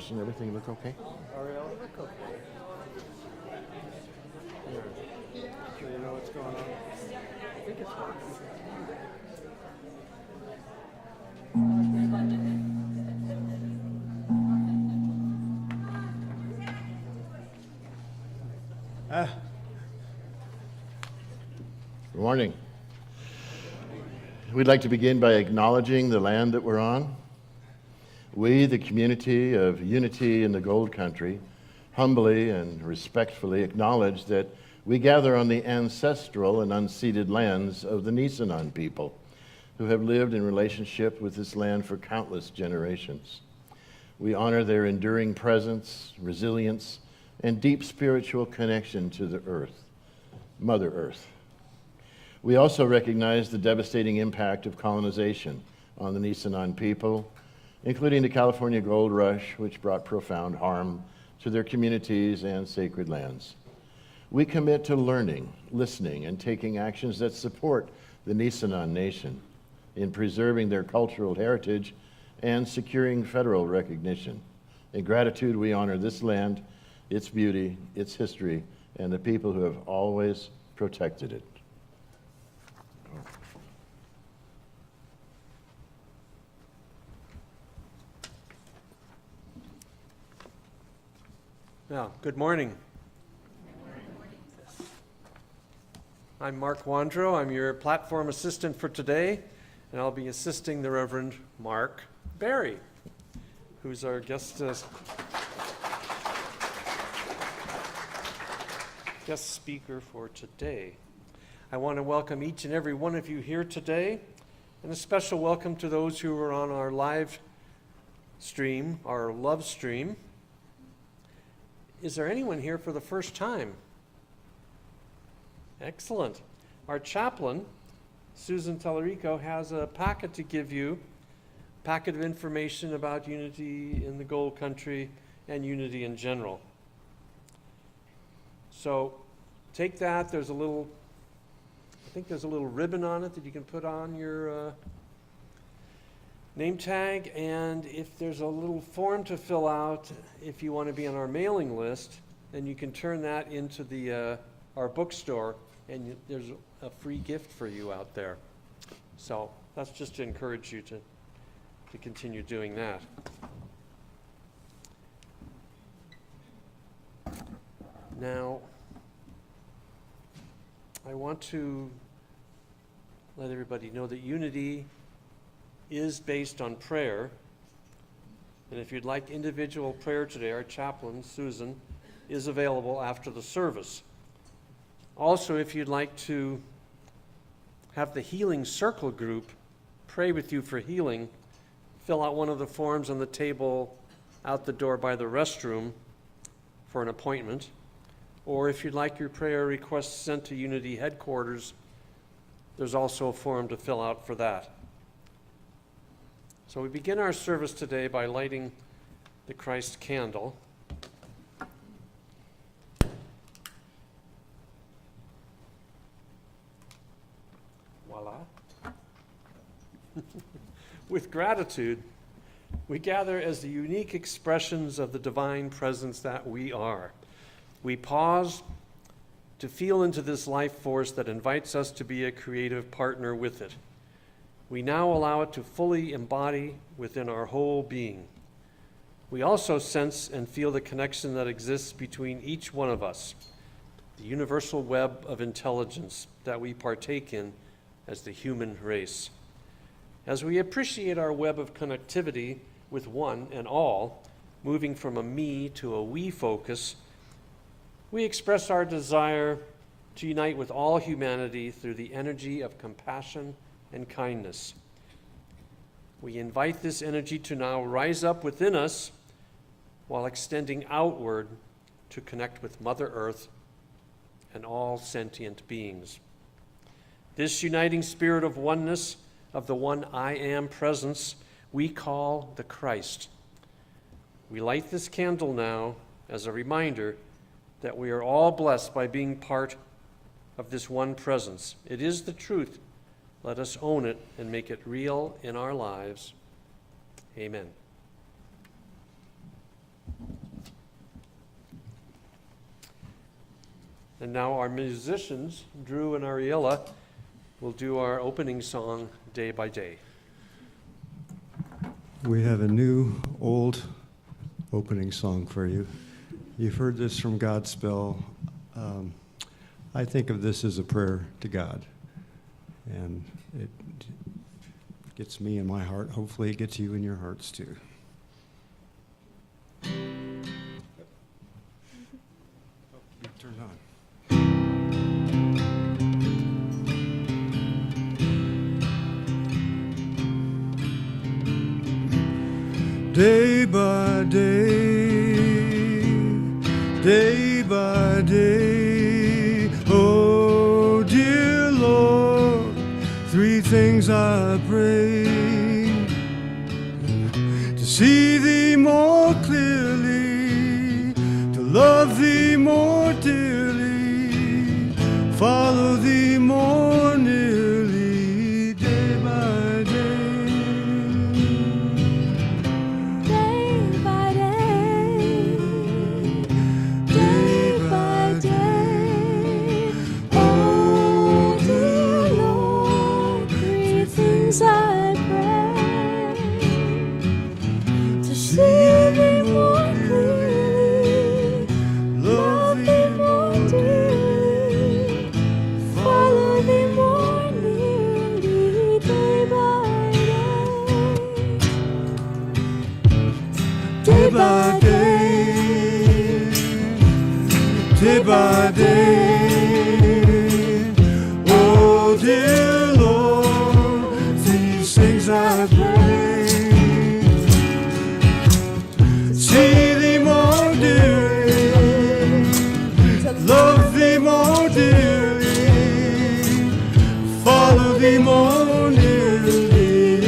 pictures and everything look okay? Ariella, look okay. Here. Do you know what's going on? I think it's working. Good morning. We'd like to begin by acknowledging the land that we're on. We, the community of Unity in the Gold Country, humbly and respectfully acknowledge that we gather on the ancestral and unceded lands of the Nisenan people, who have lived in relationship with this land for countless generations. We honor their enduring presence, resilience, and deep spiritual connection to the earth, Mother Earth. We also recognize the devastating impact of colonization on the Nisenan people, including the California Gold Rush, which brought profound harm to their communities and sacred lands. We commit to learning, listening, and taking actions that support the Nisenan Nation in preserving their cultural heritage and securing federal recognition. In gratitude, we honor this land, its beauty, its history, and the people who have always protected it. Now, good morning. I'm Mark Wandro. I'm your platform assistant for today, and I'll be assisting the Reverend Mark Barry, who's our guest speaker for today. I want to welcome each and every one of you here today, and a special welcome to those who are on our live stream, our love stream. Is there anyone here for the first time? Excellent. Our chaplain, Susan Tellerico, has a packet to give you, a packet of information about Unity in the Gold Country and Unity in general. So take that. There's a little, I think there's a little ribbon on it that you can put on your name tag, and if there's a little form to fill out, if you want to be on our mailing list, then you can turn that into the our bookstore, and there's a free gift for you out there. So that's just to encourage you to continue doing that. Now, I want to let everybody know that Unity is based on prayer, and if you'd like individual prayer today, our chaplain, Susan, is available after the service. Also, if you'd like to have the Healing Circle group pray with you for healing, fill out one of the forms on the table out the door by the restroom for an appointment. Or if you'd like your prayer requests sent to Unity headquarters, there's also a form to fill out for that. So we begin our service today by lighting the Christ candle. Voila. With gratitude, we gather as the unique expressions of the divine presence that we are. We pause to feel into this life force that invites us to be a creative partner with it. We now allow it to fully embody within our whole being. We also sense and feel the connection that exists between each one of us, the universal web of intelligence that we partake in as the human race. As we appreciate our web of connectivity with one and all, moving from a me to a we focus, we express our desire to unite with all humanity through the energy of compassion and kindness. We invite this energy to now rise up within us while extending outward to connect with Mother Earth and all sentient beings. This uniting spirit of oneness, of the one I am presence, we call the Christ. We light this candle now as a reminder that we are all blessed by being part of this one presence. It is the truth. Let us own it and make it real in our lives. Amen. And now our musicians, Drew and Ariella, will do our opening song, Day by Day. We have a new, old opening song for you. You've heard this from Godspell. I think of this as a prayer to God, and it gets me in my heart. Hopefully it gets you in your hearts too. Turn on. Day by day, oh dear Lord, three things I pray: to see thee more clearly, to love thee more dearly, follow thee more nearly, day by day. I pray to see thee more clearly, love thee more dearly, follow thee more nearly, day by day, day by day, day by day. Oh dear Lord, things I pray, see thee more dearly, love thee more dearly, follow thee more nearly,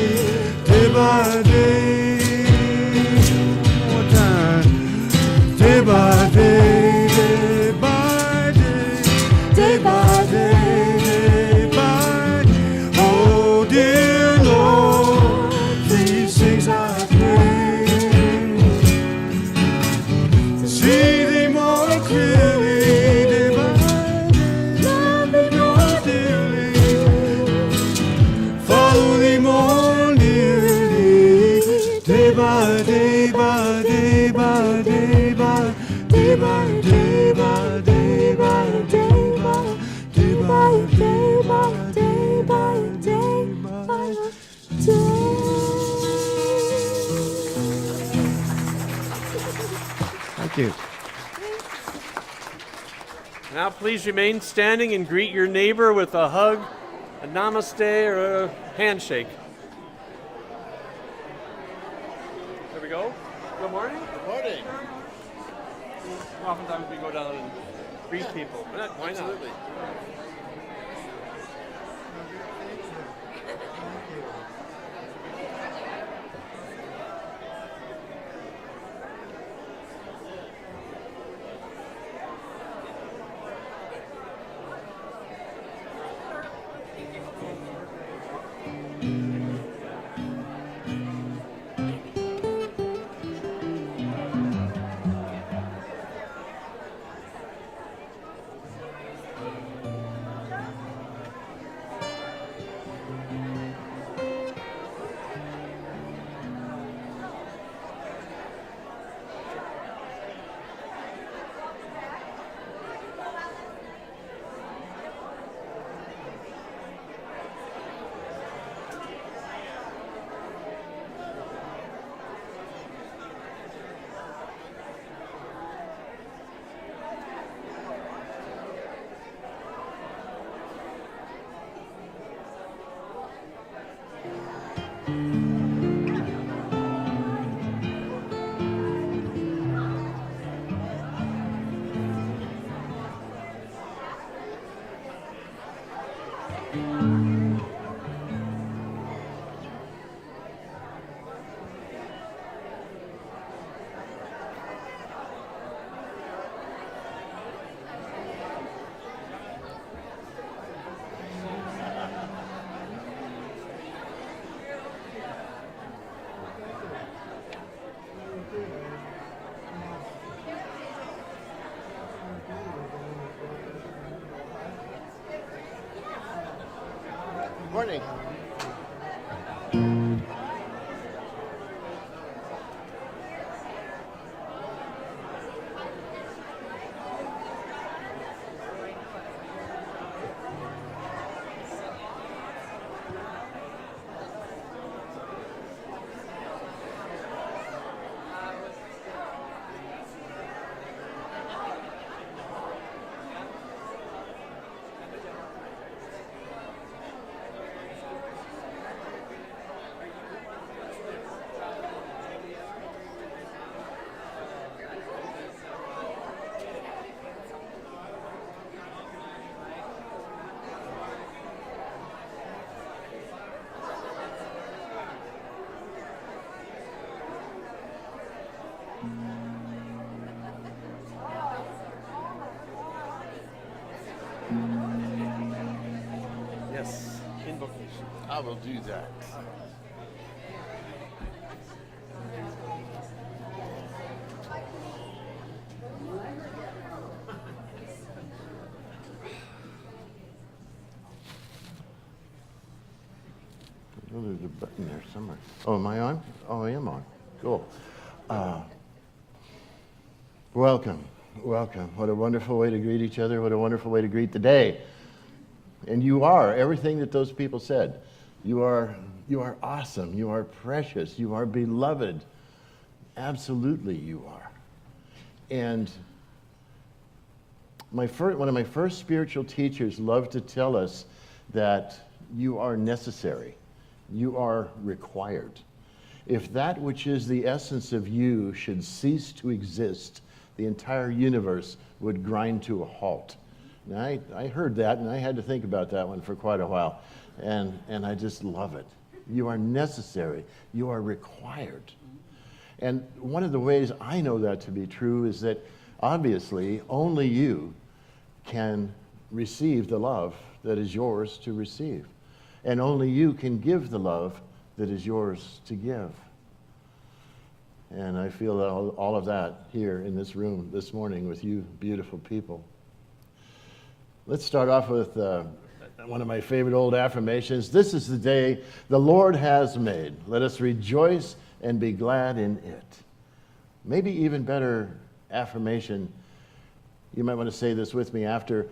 day by day. One more time, day by day, day by day, day by day. Thank you. Now please remain standing and greet your neighbor with a hug, a namaste, or a handshake. There we go. Good morning. Good morning. Oftentimes we go down and greet people. Why not? Absolutely. Morning. Yes, invocation. I will do that. Oh, there's a button there somewhere. Oh, am I on? Oh, I am on. Cool. Welcome. Welcome. What a wonderful way to greet each other. What a wonderful way to greet the day. And you are everything that those people said. You are awesome. You are precious. You are beloved. Absolutely you are. And one of my first spiritual teachers loved to tell us that you are necessary. You are required. If that which is the essence of you should cease to exist, the entire universe would grind to a halt. And I heard that, and I had to think about that one for quite a while. And I just love it. You are necessary. You are required. And one of the ways I know that to be true is that obviously only you can receive the love that is yours to receive. And only you can give the love that is yours to give. And I feel all of that here in this room this morning with you beautiful people. Let's start off with one of my favorite old affirmations. This is the day the Lord has made. Let us rejoice and be glad in it. Maybe even better affirmation, you might want to say this with me after.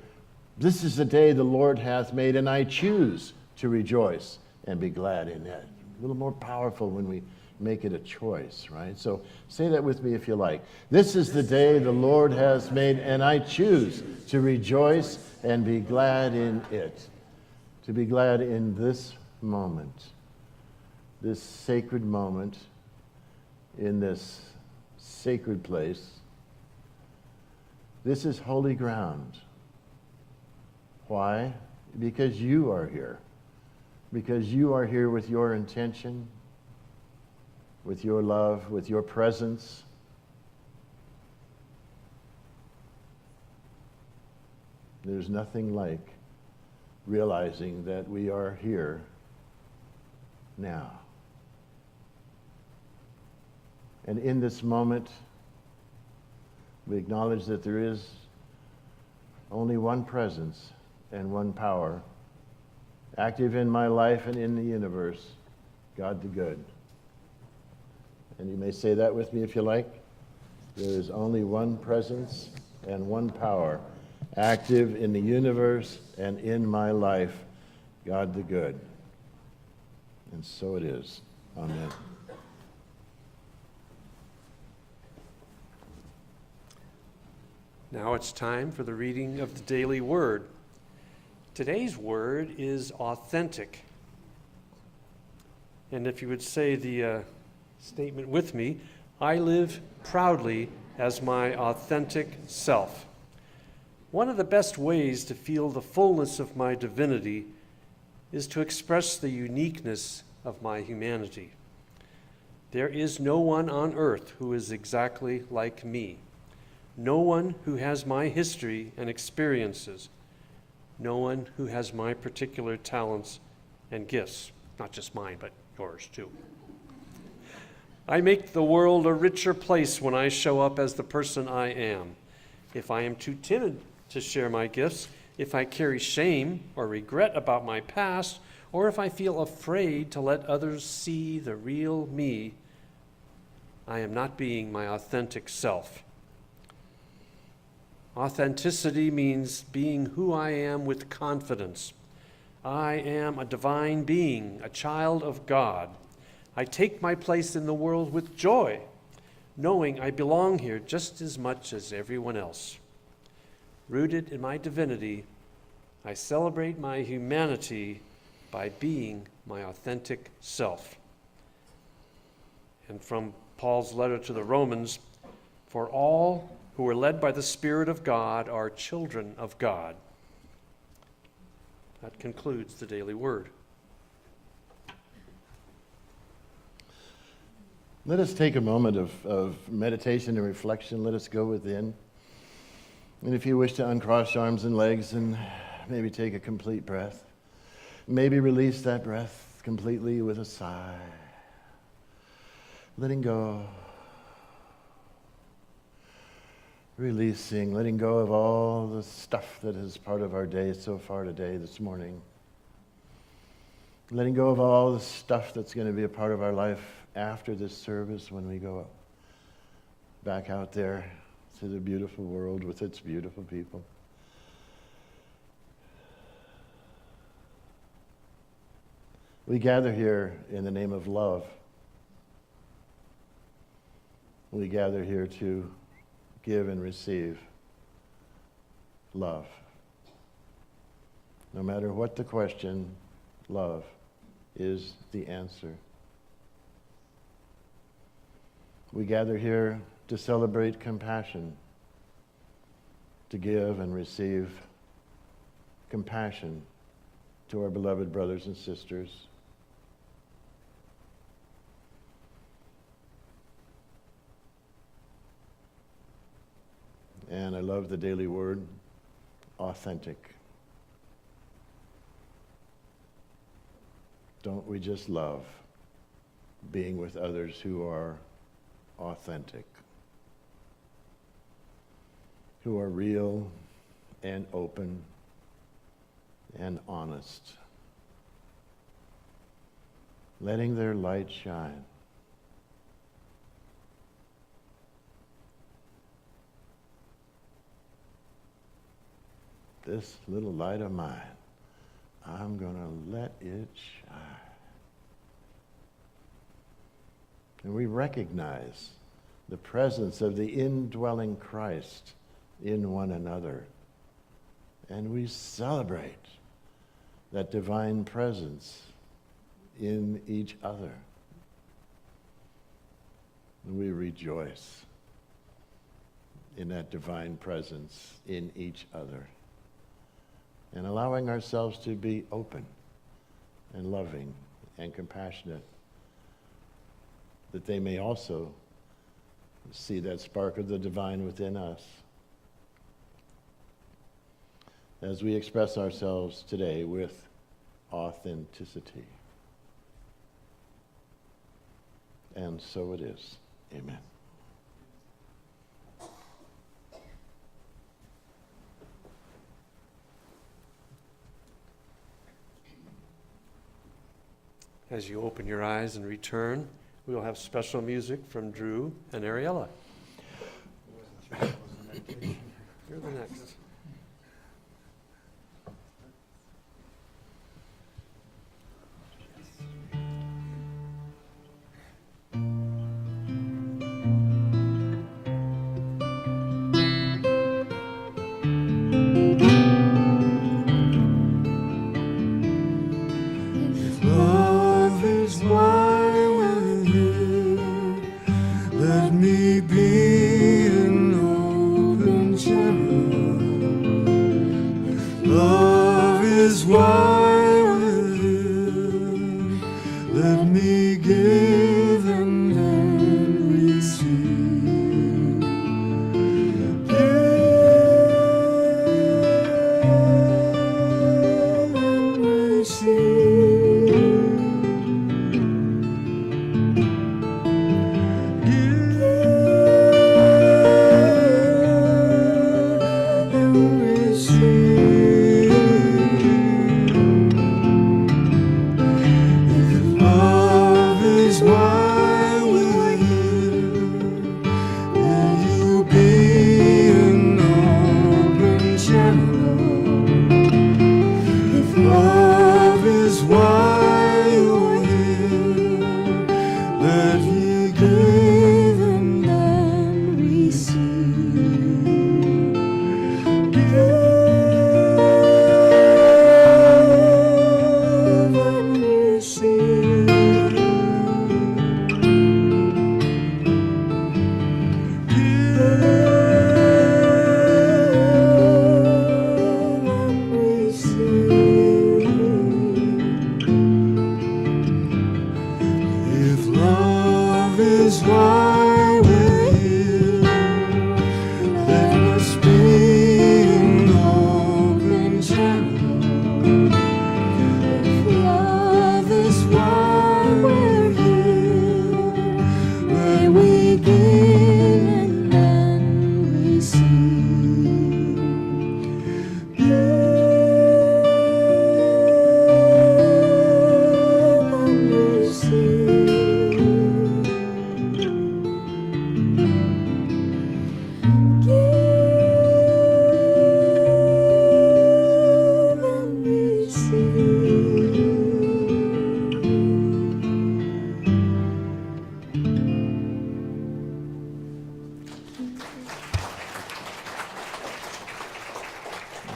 This is the day the Lord hath made, and I choose to rejoice and be glad in it. A little more powerful when we make it a choice, right? So say that with me if you like. This is the day the Lord has made, and I choose to rejoice and be glad in it. To be glad in this moment, this sacred moment, in this sacred place. This is holy ground. Why? Because you are here. Because you are here with your intention, with your love, with your presence. There's nothing like realizing that we are here now. And in this moment, we acknowledge that there is only one presence and one power active in my life and in the universe, God the good. And you may say that with me if you like. There is only one presence and one power active in the universe and in my life, God the good. And so it is. Amen. Now it's time for the reading of the daily word. Today's word is authentic. And if you would say the statement with me, I live proudly as my authentic self. One of the best ways to feel the fullness of my divinity is to express the uniqueness of my humanity. There is no one on earth who is exactly like me. No one who has my history and experiences. No one who has my particular talents and gifts. Not just mine, but yours too. I make the world a richer place when I show up as the person I am. If I am too timid to share my gifts, if I carry shame or regret about my past, or if I feel afraid to let others see the real me, I am not being my authentic self. Authenticity means being who I am with confidence. I am a divine being, a child of God. I take my place in the world with joy, knowing I belong here just as much as everyone else. Rooted in my divinity, I celebrate my humanity by being my authentic self. And from Paul's letter to the Romans, for all who are led by the Spirit of God are children of God. That concludes the daily word. Let us take a moment of meditation and reflection. Let us go within. And if you wish to uncross your arms and legs and maybe take a complete breath, maybe release that breath completely with a sigh. Letting go. Releasing, letting go of all the stuff that is part of our day so far today, this morning. Letting go of all the stuff that's going to be a part of our life after this service when we go back out there to the beautiful world with its beautiful people. We gather here in the name of love. We gather here to give and receive love. No matter what the question, love is the answer. We gather here to celebrate compassion, to give and receive compassion to our beloved brothers and sisters. And I love the daily word, authentic. Don't we just love being with others who are authentic, who are real and open and honest, letting their light shine. This little light of mine, I'm going to let it shine. And we recognize the presence of the indwelling Christ in one another. And we celebrate that divine presence in each other. And we rejoice in that divine presence in each other. And allowing ourselves to be open and loving and compassionate, that they may also see that spark of the divine within us. As we express ourselves today with authenticity. And so it is. Amen. As you open your eyes and return, we will have special music from Drew and Ariella. You're the next.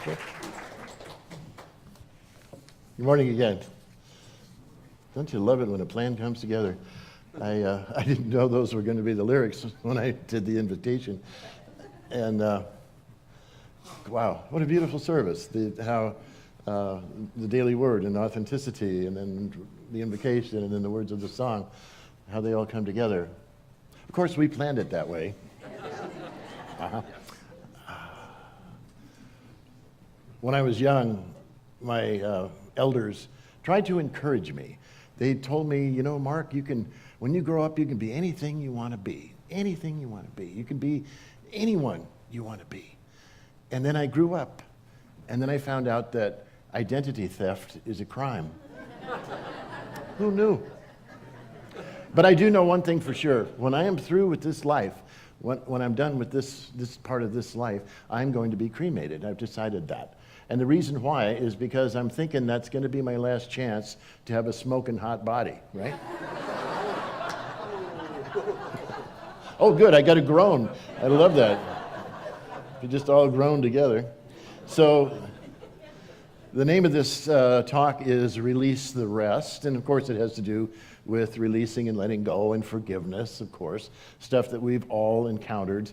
Good morning again. Don't you love it when a plan comes together? I didn't know those were going to be the lyrics when I did the invitation. And wow, what a beautiful service. How the daily word and authenticity, and then the invocation, and then the words of the song, how they all come together. Of course, we planned it that way. Uh-huh. When I was young, my elders tried to encourage me. They told me, you know, Mark, when you grow up, you can be anything you want to be. Anything you want to be. You can be anyone you want to be. And then I grew up, and then I found out that identity theft is a crime. Who knew? But I do know one thing for sure. When I am through with this life, when I'm done with this part of this life, I'm going to be cremated. I've decided that. And the reason why is because I'm thinking that's going to be my last chance to have a smoking hot body, right? Oh, good, I got a groan. I love that. We just all groan together. So the name of this talk is Release the Rest. And of course, it has to do with releasing and letting go and forgiveness, of course, stuff that we've all encountered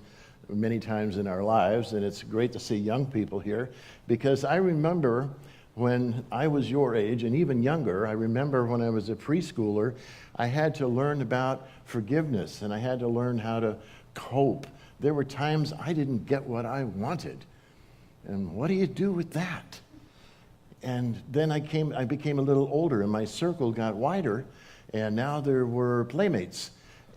many times in our lives. And it's great to see young people here, because I remember when I was your age and even younger, I remember when I was a preschooler, I had to learn about forgiveness, and I had to learn how to cope. There were times I didn't get what I wanted. And what do you do with that? And then I became a little older, and my circle got wider, and now there were playmates,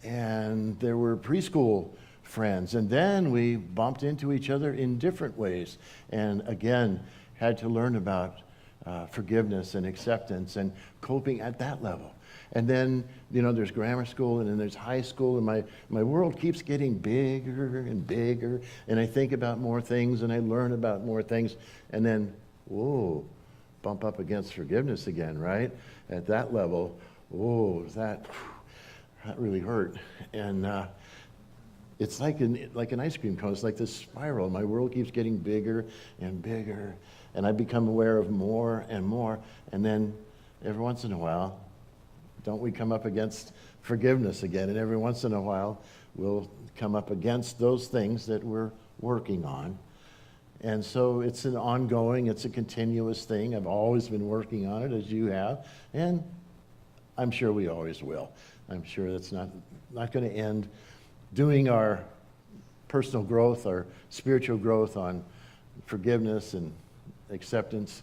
and there were preschool friends, and then we bumped into each other in different ways, and again had to learn about forgiveness and acceptance and coping at that level. And then, you know, there's grammar school, and then there's high school, and my world keeps getting bigger and bigger, and I think about more things, and I learn about more things, and then, whoa, bump up against forgiveness again, right? At that level, whoa, that really hurt. And it's like an ice cream cone. It's like this spiral. My world keeps getting bigger and bigger, and I become aware of more and more. And then every once in a while, don't we come up against forgiveness again? And every once in a while, we'll come up against those things that we're working on. And so it's an ongoing, it's a continuous thing. I've always been working on it, as you have, and I'm sure we always will. I'm sure that's not going to end. Doing our personal growth, our spiritual growth on forgiveness and acceptance.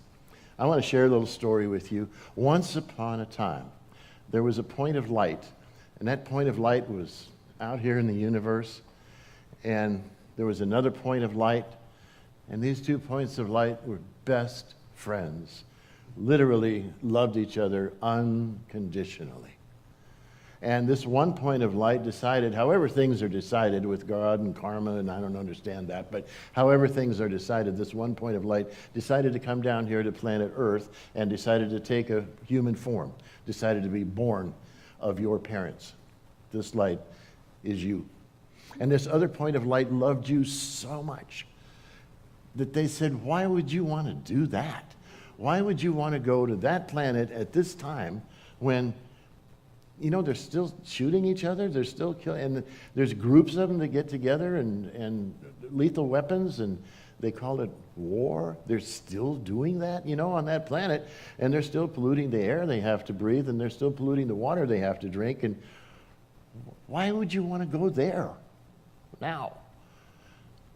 I want to share a little story with you. Once upon a time, there was a point of light, and that point of light was out here in the universe, and there was another point of light, and these 2 points of light were best friends, literally loved each other unconditionally. And this one point of light decided, however things are decided with God and karma, and I don't understand that, but however things are decided, this one point of light decided to come down here to planet Earth and decided to take a human form, decided to be born of your parents. This light is you. And this other point of light loved you so much that they said, why would you want to do that? Why would you want to go to that planet at this time when, you know, they're still shooting each other, they're still killing, and there's groups of them that get together and lethal weapons, and they call it war. They're still doing that, you know, on that planet, and they're still polluting the air they have to breathe, and they're still polluting the water they have to drink, and why would you want to go there now?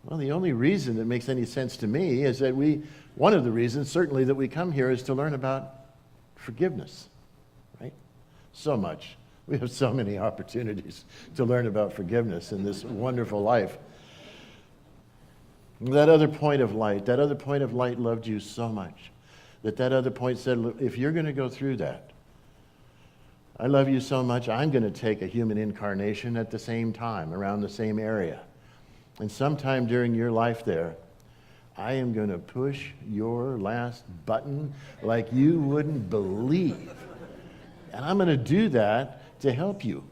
Well, the only reason that makes any sense to me is that one of the reasons certainly that we come here is to learn about forgiveness, right? So much. We have so many opportunities to learn about forgiveness in this wonderful life. That other point of light loved you so much that other point said, look, if you're going to go through that, I love you so much, I'm going to take a human incarnation at the same time, around the same area. And sometime during your life there, I am going to push your last button like you wouldn't believe. And I'm going to do that to help you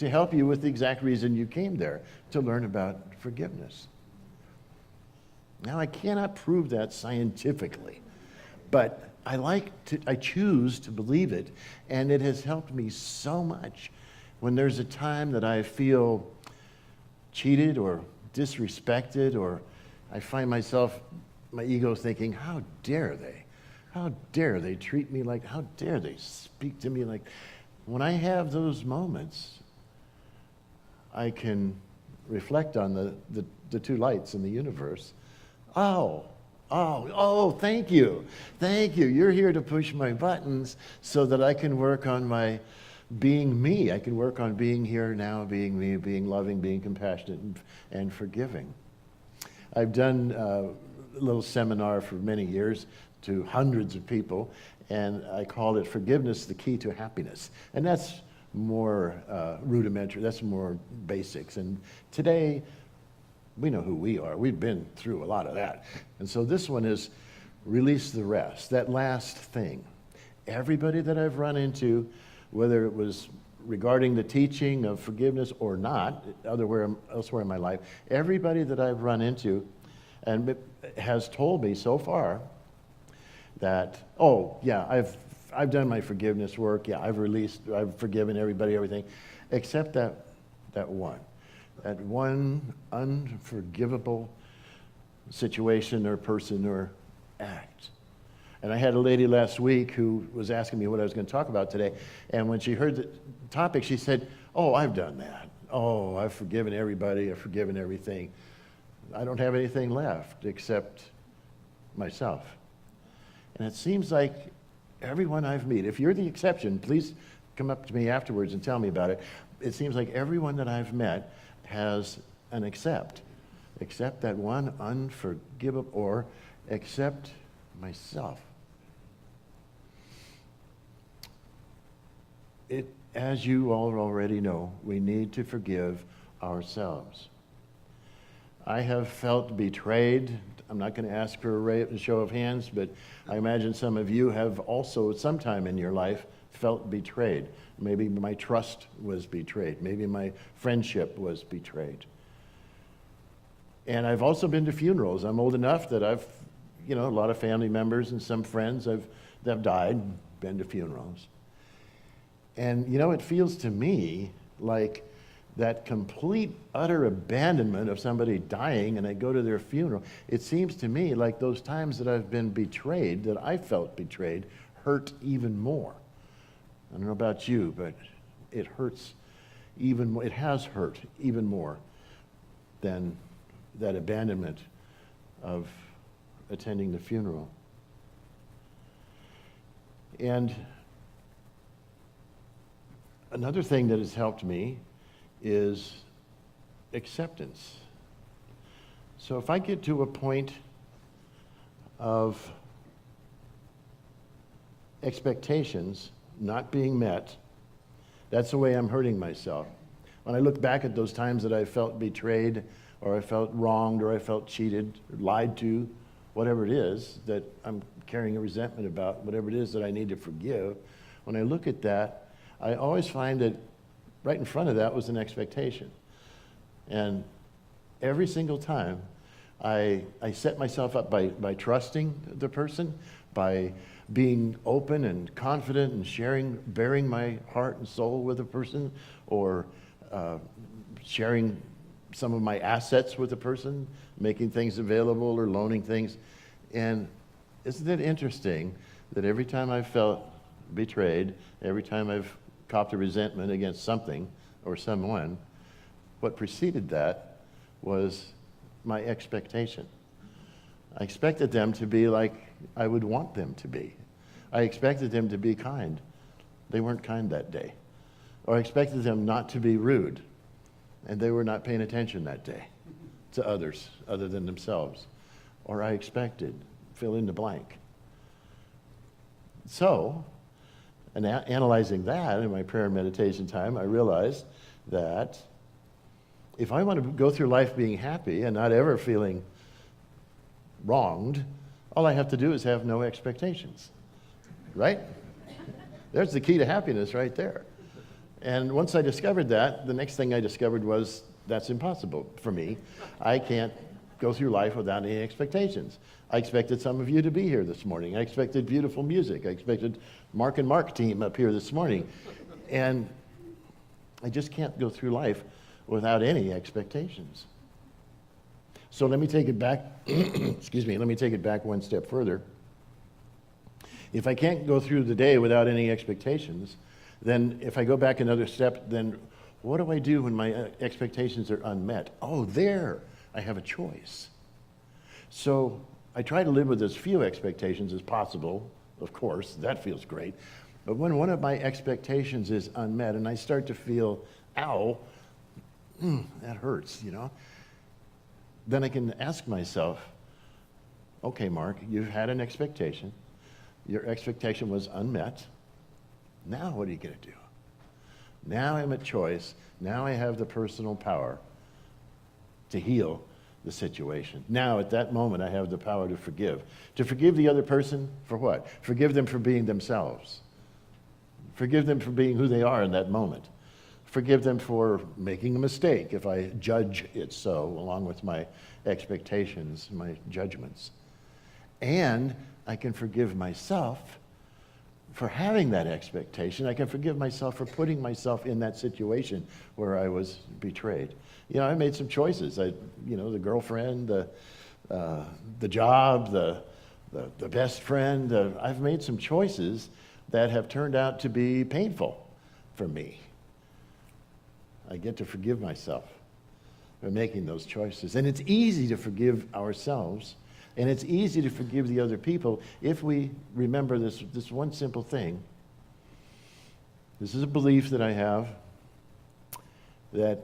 with the exact reason you came there, to learn about forgiveness. Now, I cannot prove that scientifically, but I choose to believe it, and it has helped me so much. When there's a time that I feel cheated or disrespected, or I find myself, my ego thinking, how dare they? How dare they treat me like, how dare they speak to me like, when I have those moments, I can reflect on the two lights in the universe. Oh, thank you. Thank you. You're here to push my buttons so that I can work on my being me. I can work on being here now, being me, being loving, being compassionate, and forgiving. I've done a little seminar for many years to hundreds of people, and I called it Forgiveness, the Key to Happiness. And that's more rudimentary, that's more basics. And today, we know who we are. We've been through a lot of that. And so this one is release the rest, that last thing. Everybody that I've run into, whether it was regarding the teaching of forgiveness or not, elsewhere in my life, everybody that I've run into and has told me so far that, oh, yeah, I've done my forgiveness work. Yeah, I've forgiven everybody, everything, except that one unforgivable situation or person or act. And I had a lady last week who was asking me what I was going to talk about today, and when she heard the topic, she said, oh, I've done that. Oh, I've forgiven everybody. I've forgiven everything. I don't have anything left except myself. And it seems like everyone I've met, if you're the exception, please come up to me afterwards and tell me about it. It seems like everyone that I've met has an except that one unforgivable, or except myself. As you all already know, we need to forgive ourselves. I have felt betrayed. I'm not going to ask for a show of hands, but I imagine some of you have also, at some time in your life, felt betrayed. Maybe my trust was betrayed. Maybe my friendship was betrayed. And I've also been to funerals. I'm old enough that I've, a lot of family members and some friends that have died, been to funerals. And, it feels to me like that complete, utter abandonment of somebody dying and I go to their funeral. It seems to me like those times that I've been betrayed, that I felt betrayed, hurt even more. I don't know about you, but it hurts even more. It has hurt even more than that abandonment of attending the funeral. And another thing that has helped me is acceptance. So if I get to a point of expectations not being met, that's the way I'm hurting myself. When I look back at those times that I felt betrayed, or I felt wronged, or I felt cheated, or lied to, whatever it is that I'm carrying a resentment about, whatever it is that I need to forgive, when I look at that, I always find that right in front of that was an expectation. And every single time, I set myself up by trusting the person, by being open and confident and bearing my heart and soul with a person, or sharing some of my assets with a person, making things available or loaning things. And isn't it interesting that every time I felt betrayed, every time I've copped a resentment against something or someone, what preceded that was my expectation. I expected them to be like I would want them to be. I expected them to be kind. They weren't kind that day. Or I expected them not to be rude, and they were not paying attention that day to others other than themselves. Or I expected, fill in the blank. So, and analyzing that in my prayer and meditation time, I realized that if I want to go through life being happy and not ever feeling wronged, all I have to do is have no expectations, right? There's the key to happiness right there. And once I discovered that, the next thing I discovered was that's impossible for me. I can't go through life without any expectations. I expected some of you to be here this morning. I expected beautiful music. I expected Mark and Mark team up here this morning. And I just can't go through life without any expectations. So let me take it back, excuse me, let me take it back one step further. If I can't go through the day without any expectations, then if I go back another step, then what do I do when my expectations are unmet? Oh, there, I have a choice. So I try to live with as few expectations as possible. Of course, that feels great. But when one of my expectations is unmet and I start to feel, ow, that hurts, you know, then I can ask myself, okay, Mark, you've had an expectation. Your expectation was unmet. Now what are you going to do? Now I'm at choice. Now I have the personal power to heal the situation. Now at that moment I have the power to forgive. To forgive the other person for what? Forgive them for being themselves. Forgive them for being who they are in that moment. Forgive them for making a mistake if I judge it so, along with my expectations, my judgments. And I can forgive myself for having that expectation. I can forgive myself for putting myself in that situation where I was betrayed. You know, I made some choices. The girlfriend, the job, the best friend. I've made some choices that have turned out to be painful for me. I get to forgive myself for making those choices. And it's easy to forgive ourselves, and it's easy to forgive the other people if we remember this one simple thing. This is a belief that I have, that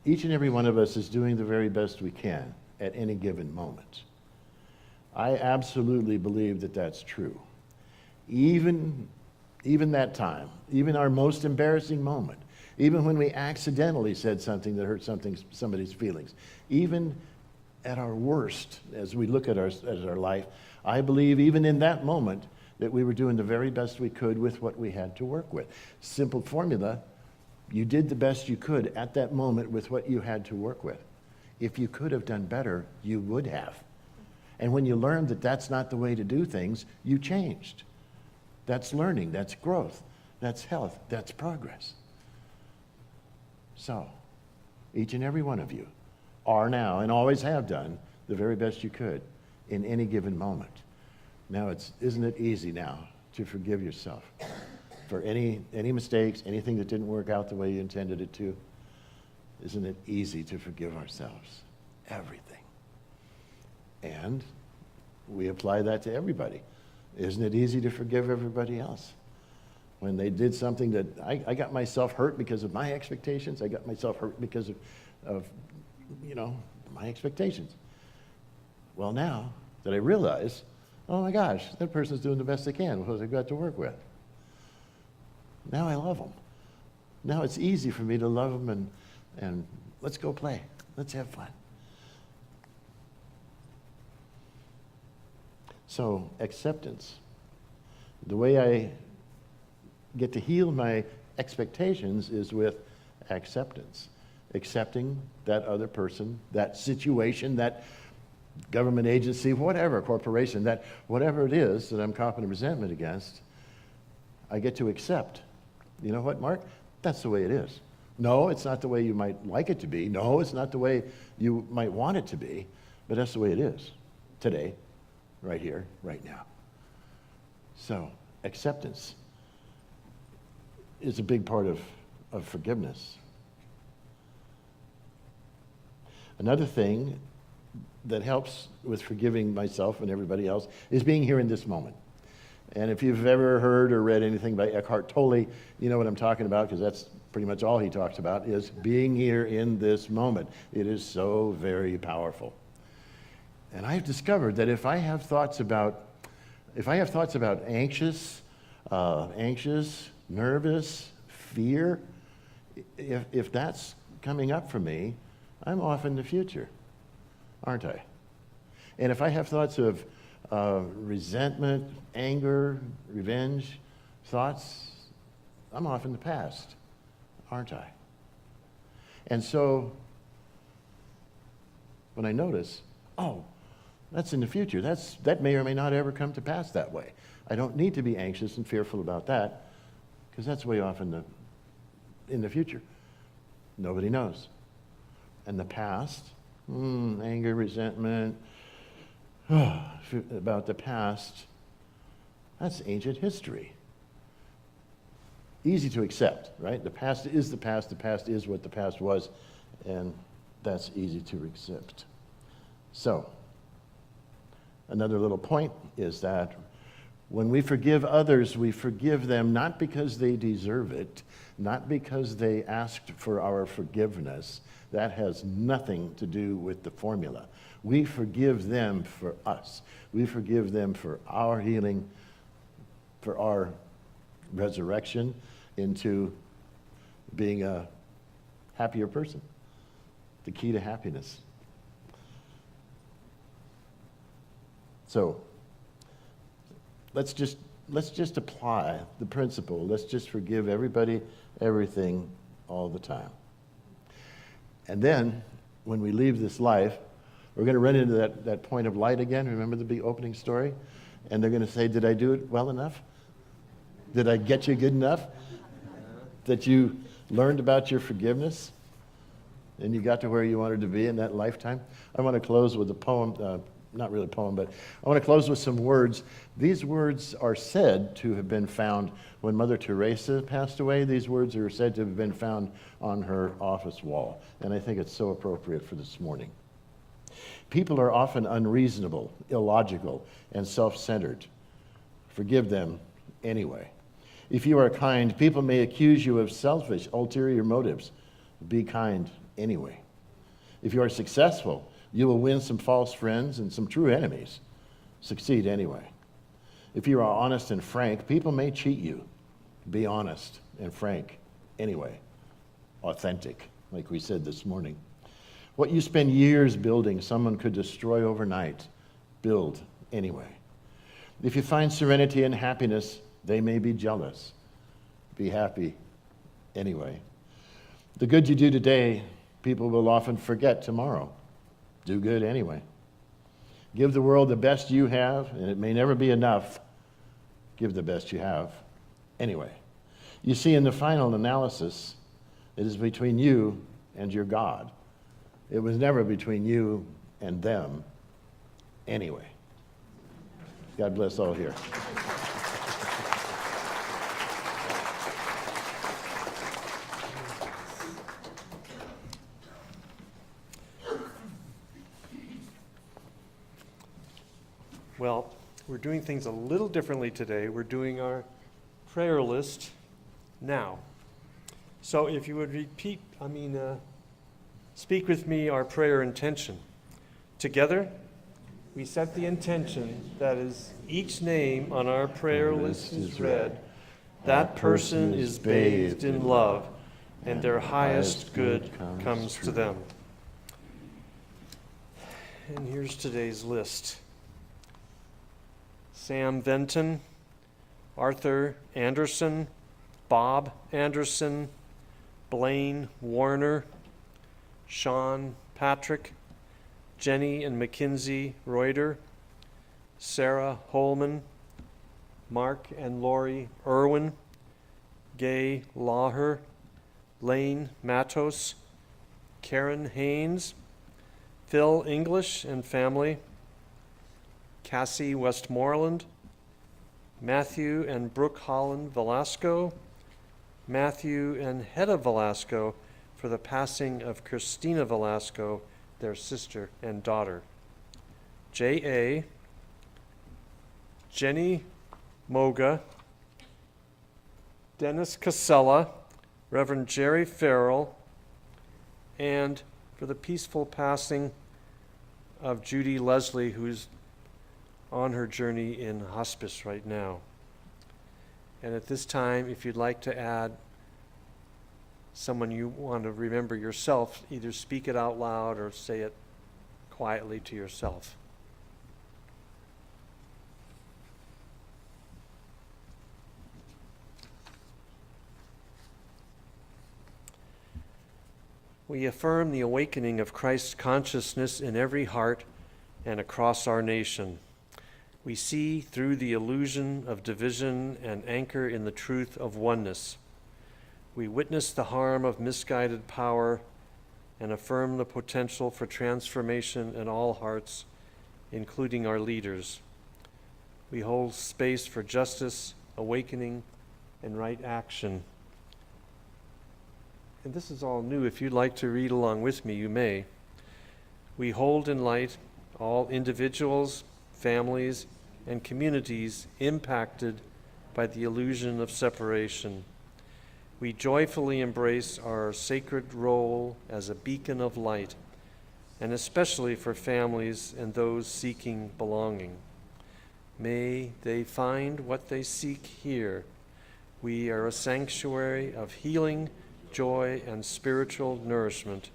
each and every one of us is doing the very best we can at any given moment. I absolutely believe that that's true. Even that time, even our most embarrassing moment, even when we accidentally said something that hurt somebody's feelings, even at our worst, as we look at our life, I believe even in that moment that we were doing the very best we could with what we had to work with. Simple formula, you did the best you could at that moment with what you had to work with. If you could have done better, you would have. And when you learned that that's not the way to do things, you changed. That's learning, that's growth, that's health, that's progress. So, each and every one of you are now, and always have done, the very best you could in any given moment. Now, isn't it easy now to forgive yourself for any mistakes, anything that didn't work out the way you intended it to? Isn't it easy to forgive ourselves? Everything. And we apply that to everybody. Isn't it easy to forgive everybody else? When they did something that I got myself hurt because of my expectations. I got myself hurt because of my expectations. Well, now that I realize, oh my gosh, that person's doing the best they can with what they've got to work with. Now I love them. Now it's easy for me to love them and let's go play. Let's have fun. So, acceptance. The way I get to heal my expectations is with acceptance. Accepting that other person, that situation, that government agency, whatever, corporation, that whatever it is that I'm copping resentment against, I get to accept. You know what, Mark? That's the way it is. No, it's not the way you might like it to be. No, it's not the way you might want it to be, but that's the way it is today, right here, right now. So, acceptance is a big part of forgiveness. Another thing that helps with forgiving myself and everybody else is being here in this moment. And if you've ever heard or read anything by Eckhart Tolle, you know what I'm talking about, because that's pretty much all he talks about, is being here in this moment. It is so very powerful. And I've discovered that if I have thoughts about anxious, nervous, fear, if that's coming up for me, I'm off in the future, aren't I? And if I have thoughts of resentment, anger, revenge thoughts, I'm off in the past, aren't I? And so when I notice, Oh, that's in the future. That may or may not ever come to pass that way. I don't need to be anxious and fearful about that, because that's way off in the future. Nobody knows. And the past, anger, resentment, about the past, that's ancient history. Easy to accept, right? The past is the past is what the past was, and that's easy to accept. So, another little point is that when we forgive others, we forgive them not because they deserve it, not because they asked for our forgiveness. That has nothing to do with the formula. We forgive them for us. We forgive them for our healing, for our resurrection into being a happier person. The key to happiness. So, let's just apply the principle. Let's just forgive everybody, everything, all the time. And then, when we leave this life, we're going to run into that point of light again. Remember the big opening story? And they're going to say, did I do it well enough? Did I get you good enough? That you learned about your forgiveness? And you got to where you wanted to be in that lifetime? I want to close with a poem. Not really a poem, but I want to close with some words. These words are said to have been found when Mother Teresa passed away. These words are said to have been found on her office wall, and I think it's so appropriate for this morning. People are often unreasonable, illogical, and self-centered. Forgive them anyway. If you are kind, people may accuse you of selfish, ulterior motives. Be kind anyway. If you are successful, you will win some false friends and some true enemies. Succeed anyway. If you are honest and frank, people may cheat you. Be honest and frank anyway. Authentic, like we said this morning. What you spend years building, someone could destroy overnight. Build anyway. If you find serenity and happiness, they may be jealous. Be happy anyway. The good you do today, people will often forget tomorrow. Do good anyway. Give the world the best you have, and it may never be enough. Give the best you have anyway. You see, in the final analysis, it is between you and your God. It was never between you and them anyway. God bless all here. Well, we're doing things a little differently today. We're doing our prayer list now. So if you would speak with me our prayer intention. Together, we set the intention that as each name on our prayer list is read, that person is bathed in love, and their highest good comes to them. And here's today's list. Sam Venton, Arthur Anderson, Bob Anderson, Blaine Warner, Sean Patrick, Jenny and Mackenzie Reuter, Sarah Holman, Mark and Lori Irwin, Gay Lawher, Lane Matos, Karen Haynes, Phil English and family, Cassie Westmoreland, Matthew and Brooke Holland Velasco, Matthew and Hedda Velasco for the passing of Christina Velasco, their sister and daughter. J.A., Jenny Moga, Dennis Casella, Reverend Jerry Farrell, and for the peaceful passing of Judy Leslie, who's on her journey in hospice right now. And at this time, if you'd like to add someone you want to remember yourself, either speak it out loud or say it quietly to yourself. We affirm the awakening of Christ's consciousness in every heart and across our nation. We see through the illusion of division and anchor in the truth of oneness. We witness the harm of misguided power and affirm the potential for transformation in all hearts, including our leaders. We hold space for justice, awakening, and right action. And this is all new. If you'd like to read along with me, you may. We hold in light all individuals, families, and communities impacted by the illusion of separation. We joyfully embrace our sacred role as a beacon of light, and especially for families and those seeking belonging. May they find what they seek here. We are a sanctuary of healing, joy, and spiritual nourishment.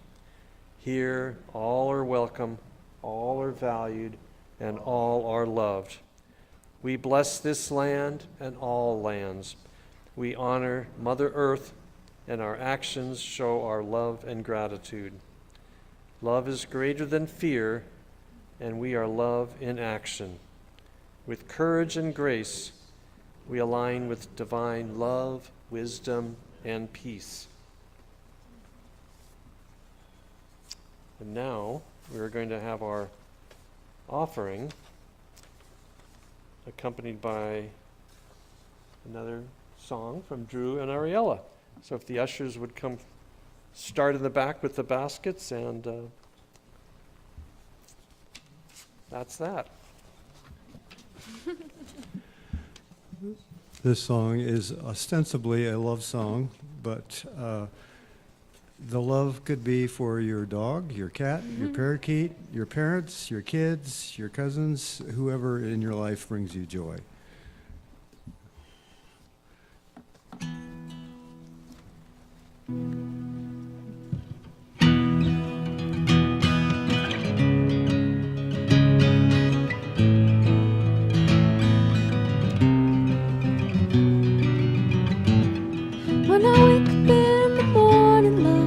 Here, all are welcome, all are valued, and all are loved. We bless this land and all lands. We honor Mother Earth, and our actions show our love and gratitude. Love is greater than fear, and we are love in action. With courage and grace, we align with divine love, wisdom, and peace. And now we're going to have our offering accompanied by another song from Drew and Ariella. So if the ushers would come start in the back with the baskets, and that's that. This song is ostensibly a love song, but the love could be for your dog, your cat, your parakeet, your parents, your kids, your cousins, whoever in your life brings you joy. When I wake up in the morning, love,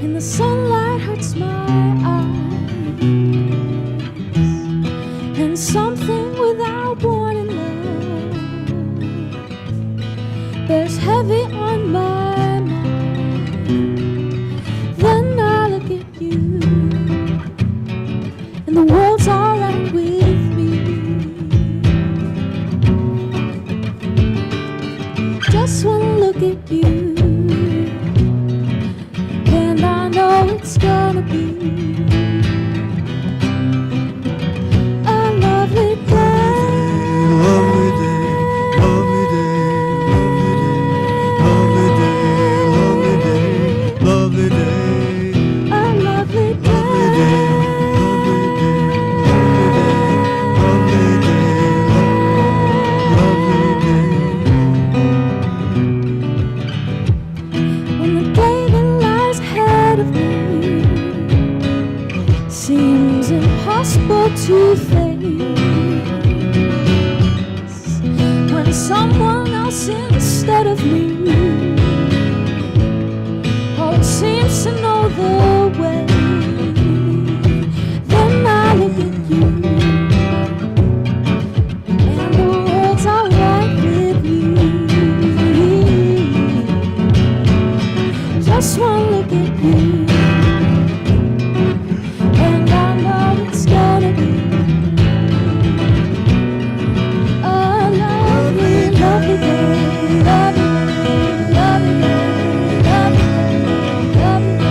and the sunlight hurts my eyes, and something without warning, love, bears heavy on my mind. Then I look at you, and the world's all right with me. Just wanna look at you, and I know it's gonna be a lovely day. Lovely day, lovely day, lovely day, lovely day, lovely day, A lovely day. lovely day, lovely day, lovely day, lovely day. When the day that lies ahead of me seems impossible to face, when someone else instead of me always seems to know the way, then I look at you, and the world's alright with me. Just one look at you, and I know it's gonna be a lovely, lovely day, lovely, lovely day, lovely, lovely, lovely,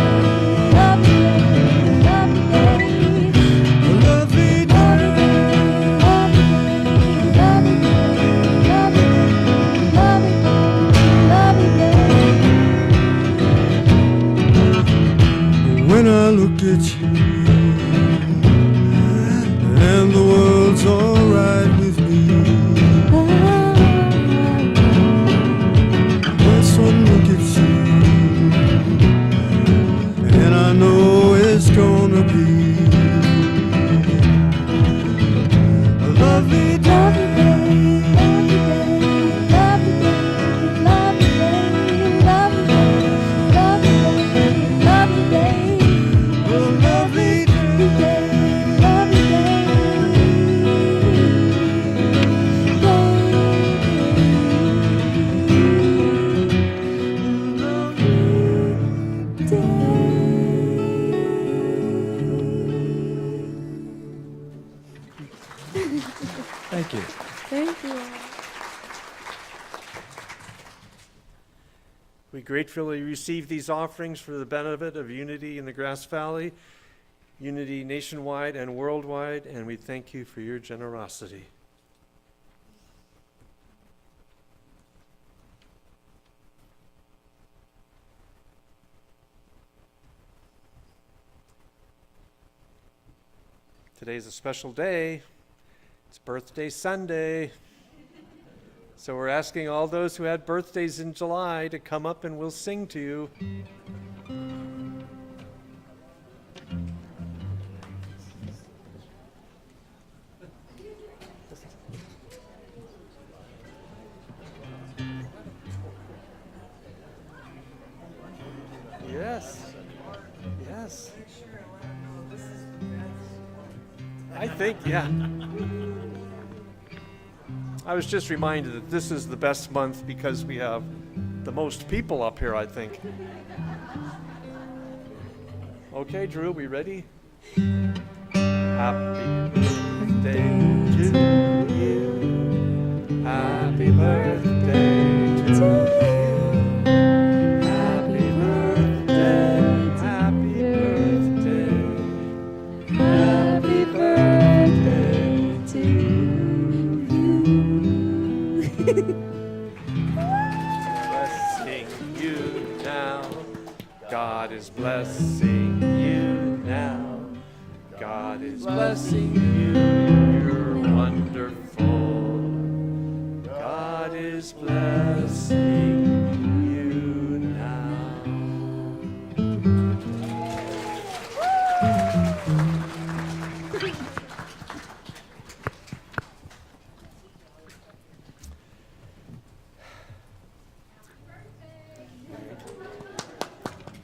Thank you. Thank you. We gratefully receive these offerings for the benefit of unity in the Grass Valley, unity nationwide and worldwide, and we thank you for your generosity. Today's a special day. It's Birthday Sunday. So we're asking all those who had birthdays in July to come up and we'll sing to you. Yes. Yes. I think, yeah. I was just reminded that this is the best month because we have the most people up here, I think. Okay, Drew, we ready? Happy birthday to you. Happy birthday to you. Happy birthday, happy birthday. Happy birthday to you. Blessing you now. God is blessing you now. God is blessing you. You're wonderful. God is blessing you now.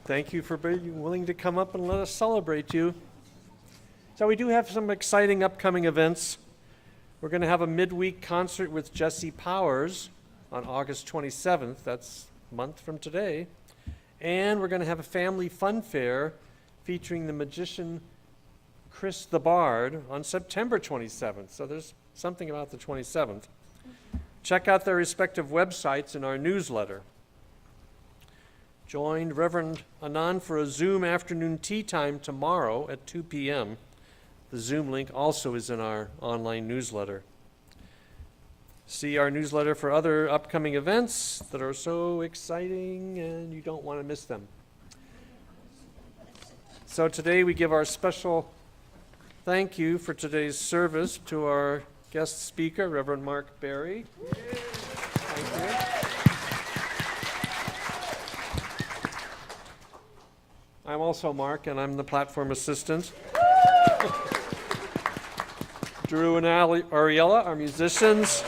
Thank you for being willing to come up and let us celebrate you. So we do have some exciting upcoming events. We're going to have a midweek concert with Jesse Powers on August 27th. That's a month from today. And we're going to have a family fun fair featuring the magician Chris the Bard on September 27th. So there's something about the 27th. Check out their respective websites in our newsletter. Join Reverend Anand for a Zoom afternoon tea time tomorrow at 2 p.m. The Zoom link also is in our online newsletter. See our newsletter for other upcoming events that are so exciting and you don't want to miss them. So today we give our special thank you for today's service to our guest speaker, Reverend Mark Berry. Thank you. I'm also Mark, and I'm the platform assistant. Drew and Ariella are musicians.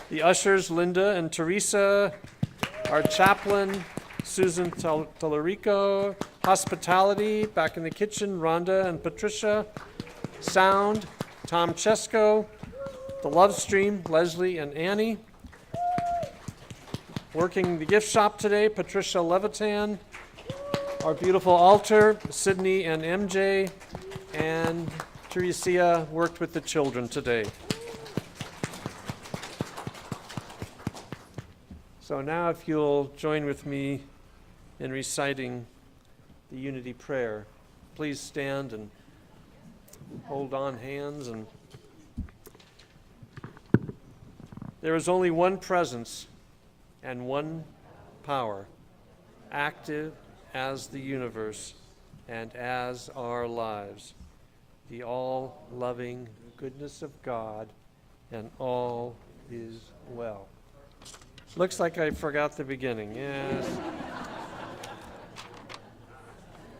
The ushers, Linda and Teresa. Our chaplain, Susan Tallarico. Hospitality, back in the kitchen, Rhonda and Patricia. Sound, Tom Chesko. The Love Stream, Leslie and Annie. Working the gift shop today, Patricia Levitan. Our beautiful altar, Sydney and MJ. And Teresia worked with the children today. So now if you'll join with me in reciting the unity prayer. Please stand and hold on hands. And there is only one presence and one power, active as the universe and as our lives, the all-loving goodness of God, and all is well. Looks like I forgot the beginning, yes.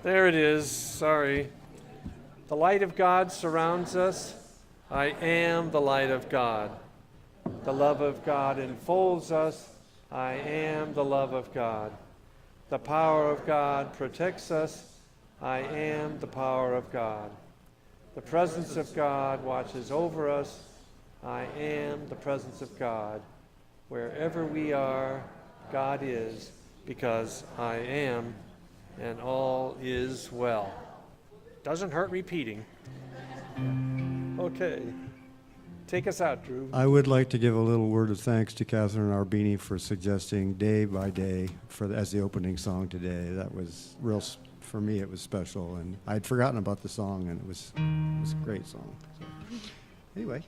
There it is, sorry. The light of God surrounds us. I am the light of God. The love of God enfolds us. I am the love of God. The power of God protects us. I am the power of God. The presence of God watches over us. I am the presence of God. Wherever we are, God is, because I am, and all is well. Doesn't hurt repeating. Okay. Take us out, Drew. I would like to give a little word of thanks to Catherine Arbini for suggesting Day by Day as the opening song today. That was for me, it was special. And I'd forgotten about the song, and it was a great song. So, anyway.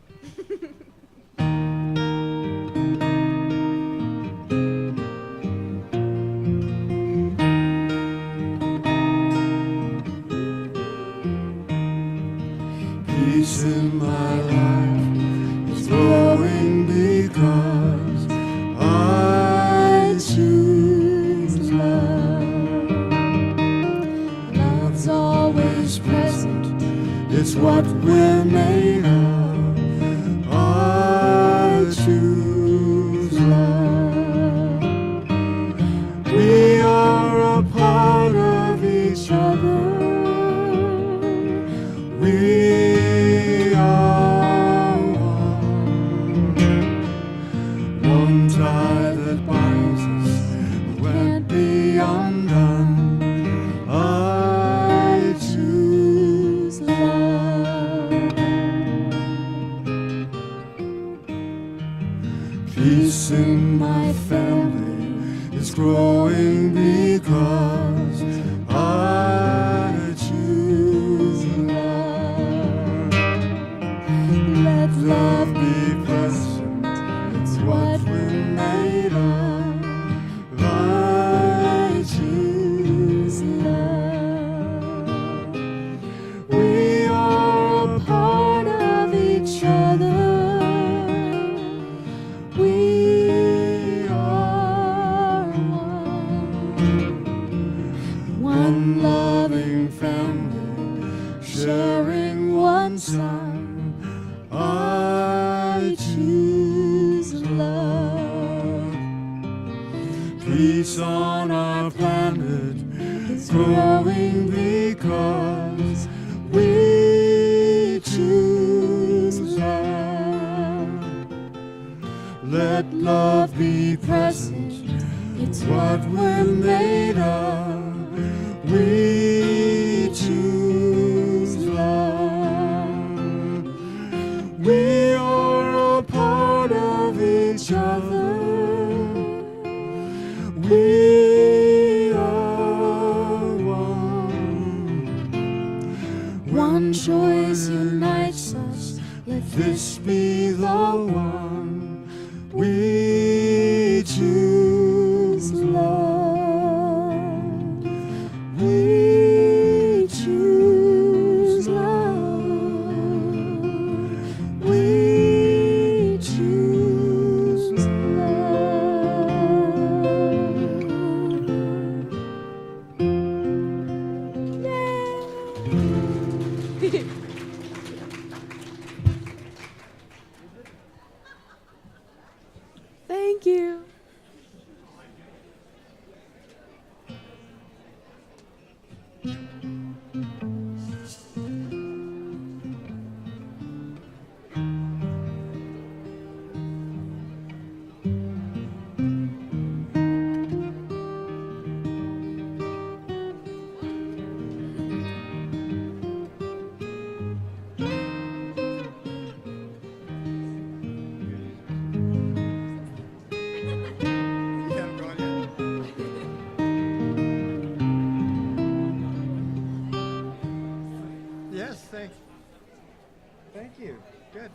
Peace in my life is growing because I choose love. Love's always present. It's what we're made of. I choose love. We are a part of each other. We are one tie that binds us can't be undone. I choose love. Peace in my family is growing because I choose love. Let Love be present, it's what we're made of. I choose love. We are a part of each other. We are one loving family, sharing one son. I choose love. Peace on our planet is growing because we choose love. Let love be present, it's what we're made of. We choose love. We are a part of each other. We are one. One choice unites us. Let this be the one. We choose love. We choose love. We choose love. Thank you. Yes, thank you. Good.